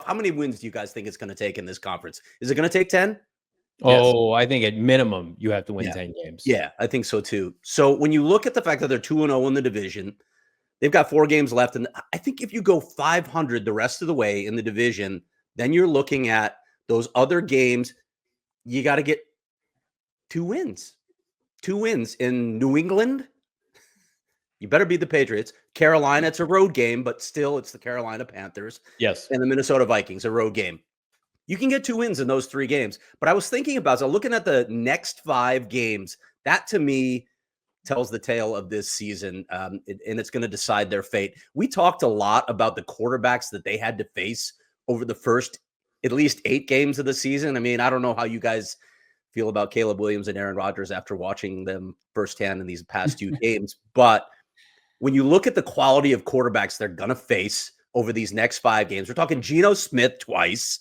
How many wins do you guys think it's going to take in this conference? Is it going to take 10? Oh, yes. I think at minimum you have to win 10 games. Yeah, I think so too. So when you look at the fact that they're 2-0 in the division, they've got 4 games left. And I think if you go 500 the rest of the way in the division, then you're looking at those other games. You got to get 2 wins. 2 wins in New England. You better beat the Patriots. Carolina, it's a road game, but still it's the Carolina Panthers. Yes. And the Minnesota Vikings, a road game. You can get 2 wins in those 3 games. But I was thinking about, so looking at the next 5 games, that to me tells the tale of this season, and it's going to decide their fate. We talked a lot about the quarterbacks that they had to face over the first at least 8 games of the season. I mean, I don't know how you guys feel about Caleb Williams and Aaron Rodgers after watching them firsthand in these past 2 games, but when you look at the quality of quarterbacks they're going to face over these next 5 games, we're talking Geno Smith twice.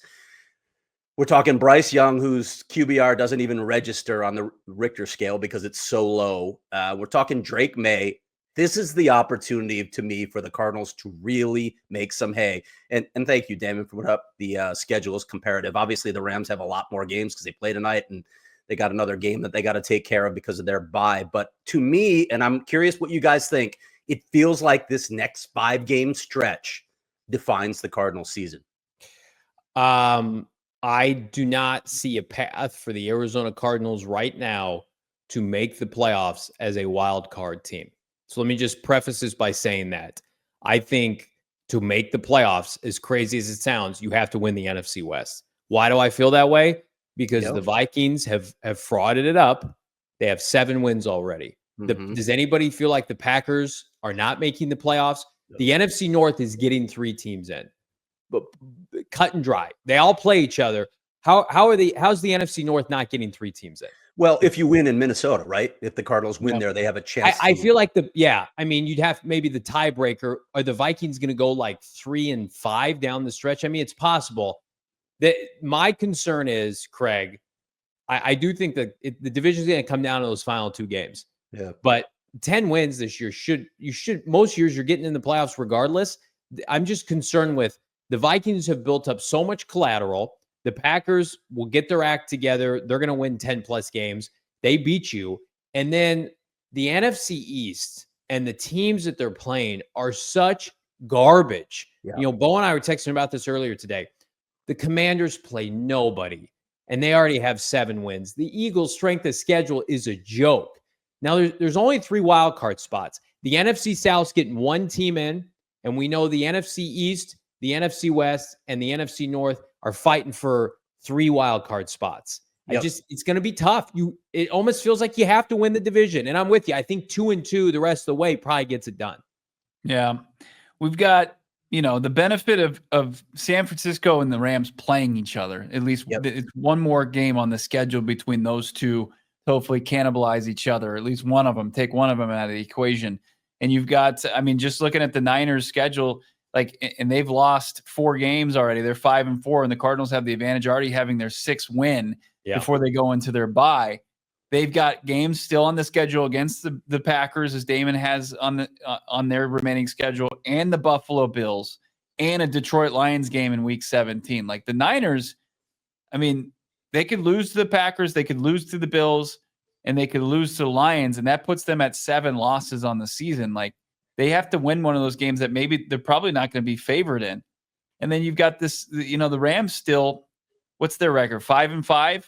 We're talking Bryce Young, whose QBR doesn't even register on the Richter scale because it's so low. We're talking Drake May. This is the opportunity to me for the Cardinals to really make some hay. And thank you, Damon, for putting up the schedule is comparative. Obviously, the Rams have a lot more games because they play tonight, and they got another game that they got to take care of because of their bye. But to me, and I'm curious what you guys think, it feels like this next 5-game stretch defines the Cardinals season. I do not see a path for the Arizona Cardinals right now to make the playoffs as a wild card team. So let me just preface this by saying that I think to make the playoffs, as crazy as it sounds, you have to win the NFC West. Why do I feel that way? Because the Vikings have frauded it up. They have 7 wins already. Does anybody feel like the Packers are not making the playoffs? The NFC North is getting 3 teams in, but cut and dry. They all play each other. How's the NFC North not getting 3 teams in? Well, if you win in Minnesota, right? If the Cardinals win there, they have a chance. I feel like I mean, you'd have maybe the tiebreaker. Are the Vikings going to go like 3-5 down the stretch? I mean, it's possible. My concern is, Craig, I do think that the division is going to come down to those final 2 games. Yeah. But 10 wins this year most years you're getting in the playoffs regardless. I'm just concerned with the Vikings have built up so much collateral. The Packers will get their act together. They're going to win 10 plus games. They beat you. And then the NFC East and the teams that they're playing are such garbage. Yeah. You know, Bo and I were texting about this earlier today. The Commanders play nobody, and they already have 7 wins. The Eagles' strength of schedule is a joke. Now, there's only 3 wild card spots. The NFC South's getting 1 team in, and we know the NFC East, the NFC West, and the NFC North are fighting for 3 wild card spots. Yep. It's going to be tough. It almost feels like you have to win the division, and I'm with you. I think 2-2 the rest of the way probably gets it done. Yeah, we've got the benefit of San Francisco and the Rams playing each other. At least it's one more game on the schedule between those two. Hopefully cannibalize each other, at least one of them, take one of them out of the equation. And you've got, I mean, just looking at the Niners schedule, and they've lost 4 games already. They're 5-4, and the Cardinals have the advantage already having their 6th win before they go into their bye. They've got games still on the schedule against the Packers, as Damon has on their remaining schedule, and the Buffalo Bills, and a Detroit Lions game in Week 17. Like the Niners, I mean, they could lose to the Packers, they could lose to the Bills, and they could lose to the Lions, and that puts them at 7 losses on the season. Like they have to win one of those games that maybe they're probably not going to be favored in. And then you've got this, the Rams still, what's their record? 5-5?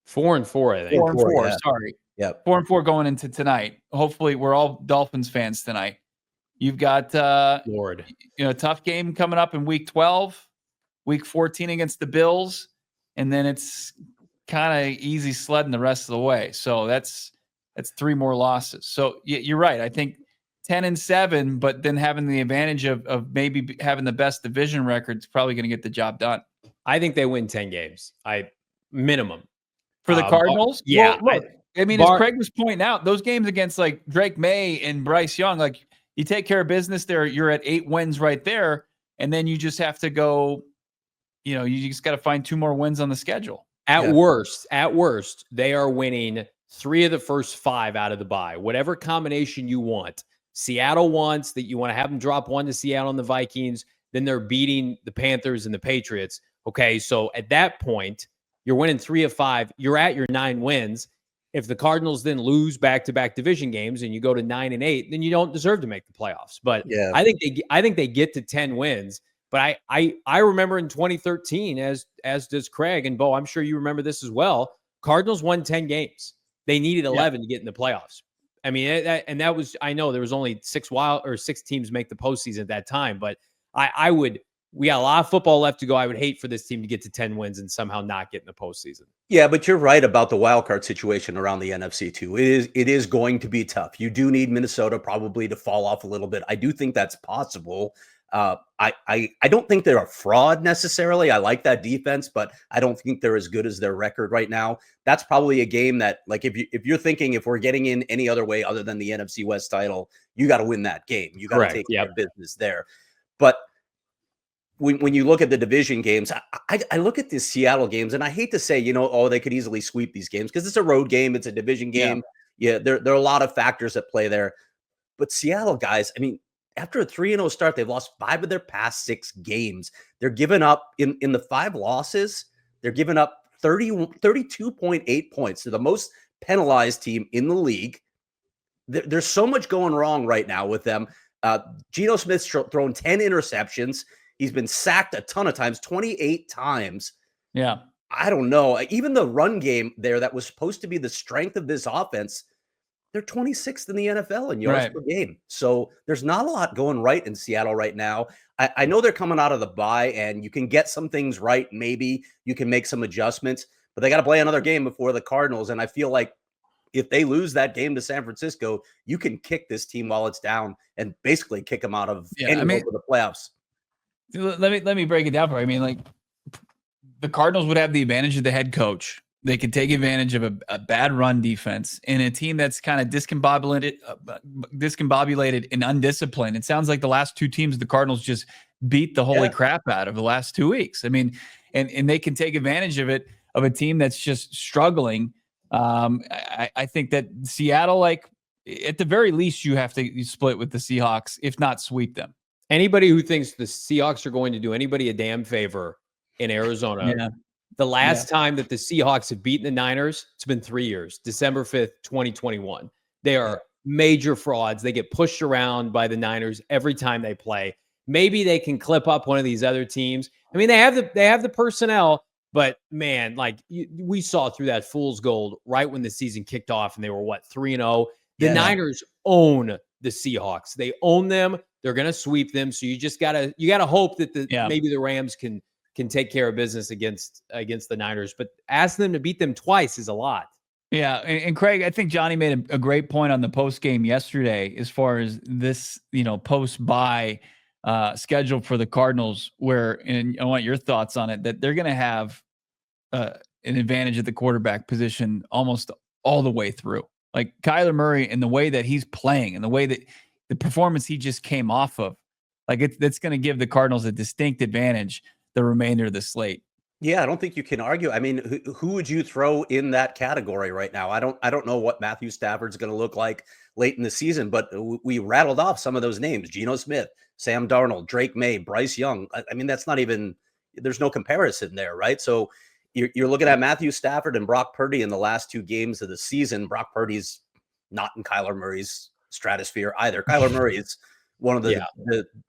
4-4, I think. 4-4, yeah. Sorry. Yep. 4-4 going into tonight. Hopefully we're all Dolphins fans tonight. You've got tough game coming up in Week 12, Week 14 against the Bills. And then it's kind of easy sledding the rest of the way. So that's 3 more losses. So you're right. I think 10-7, but then having the advantage of maybe having the best division record is probably going to get the job done. I think they win 10 games. Minimum. For the Cardinals? Yeah. Well, look, as Craig was pointing out, those games against like Drake May and Bryce Young, like you take care of business there, you're at 8 wins right there. And then you just have to go, you just got to find 2 more wins on the schedule. At worst, they are winning 3 of the first 5 out of the bye. Whatever combination you want. Seattle wants that you want to have them drop 1 to Seattle and the Vikings. then they're beating the Panthers and the Patriots. Okay, so at that point, you're winning 3 of 5. You're at your 9 wins. If the Cardinals then lose back-to-back division games and you go to 9 and 8, then you don't deserve to make the playoffs. But Yeah. I think they get to 10 wins. But I remember in 2013, as does Craig and Bo, I'm sure you remember this as well. Cardinals won 10 games. They needed 11 to get in the playoffs. I mean, that was, I know there was only 6 teams make the postseason at that time, but we got a lot of football left to go. I would hate for this team to get to 10 wins and somehow not get in the postseason. Yeah, but you're right about the wild card situation around the NFC too. It is going to be tough. You do need Minnesota probably to fall off a little bit. I do think that's possible. I don't think they're a fraud necessarily. I like that defense, but I don't think they're as good as their record right now. That's probably a game that, like, if you're thinking if we're getting in any other way other than the NFC West title, you got to win that game. You got to take care of business there. But when you look at the division games, I look at the Seattle games, and I hate to say, they could easily sweep these games because it's a road game, it's a division game. Yeah, there are a lot of factors at play there. But Seattle guys, I mean, after a 3-0 start, they've lost 5 of their past 6 games. They're giving up in the 5 losses. They're giving up 32.8 points. They're the most penalized team in the league. There's so much going wrong right now with them. Geno Smith's thrown 10 interceptions. He's been sacked a ton of times, 28 times. Yeah. I don't know. Even the run game there that was supposed to be the strength of this offense, they're 26th in the NFL in yards per game. So there's not a lot going right in Seattle right now. I know they're coming out of the bye, and you can get some things right. Maybe you can make some adjustments, but they got to play another game before the Cardinals. And I feel like if they lose that game to San Francisco, you can kick this team while it's down and basically kick them out of any hope of the playoffs. Let me break it down for you. I mean, like, the Cardinals would have the advantage of the head coach. They could take advantage of a bad run defense in a team that's kind of discombobulated and undisciplined. It sounds like the last 2 teams the Cardinals just beat the holy crap out of the last 2 weeks. I mean, and they can take advantage of it, of a team that's just struggling. I think that Seattle, like, at the very least, you have to split with the Seahawks, if not sweep them. Anybody who thinks the Seahawks are going to do anybody a damn favor in Arizona, the last time that the Seahawks have beaten the Niners, it's been 3 years, December 5th, 2021. They are major frauds. They get pushed around by the Niners every time they play. Maybe they can clip up one of these other teams. I mean, they have the personnel, but man, like we saw through that fool's gold right when the season kicked off, and they were 3-0. The Niners own the Seahawks. They own them. They're going to sweep them. So you gotta hope that maybe the Rams can take care of business against the Niners, but ask them to beat them twice is a lot. Yeah. And Craig, I think Johnny made a great point on the post game yesterday, as far as this, post bye schedule for the Cardinals, and I want your thoughts on it, that they're going to have an advantage at the quarterback position almost all the way through. Like Kyler Murray, and the way that he's playing, and the way that the performance he just came off of, like that's going to give the Cardinals a distinct advantage the remainder of the slate. Yeah, I don't think you can argue. I mean, who would you throw in that category right now? I don't know what Matthew Stafford's going to look like late in the season, but we rattled off some of those names: Geno Smith, Sam Darnold, Drake May, Bryce Young. I mean, that's not even, there's no comparison there, right? So you're looking at Matthew Stafford and Brock Purdy in the last 2 games of the season. Brock Purdy's not in Kyler Murray's stratosphere either. Kyler Murray is one of the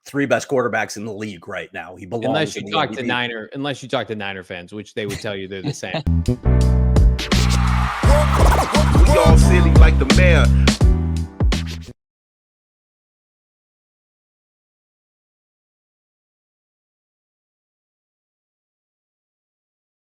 3 best quarterbacks in the league right now. He belongs. Unless you talk to Niner fans, which they would tell you they're the same. We all silly like the mayor.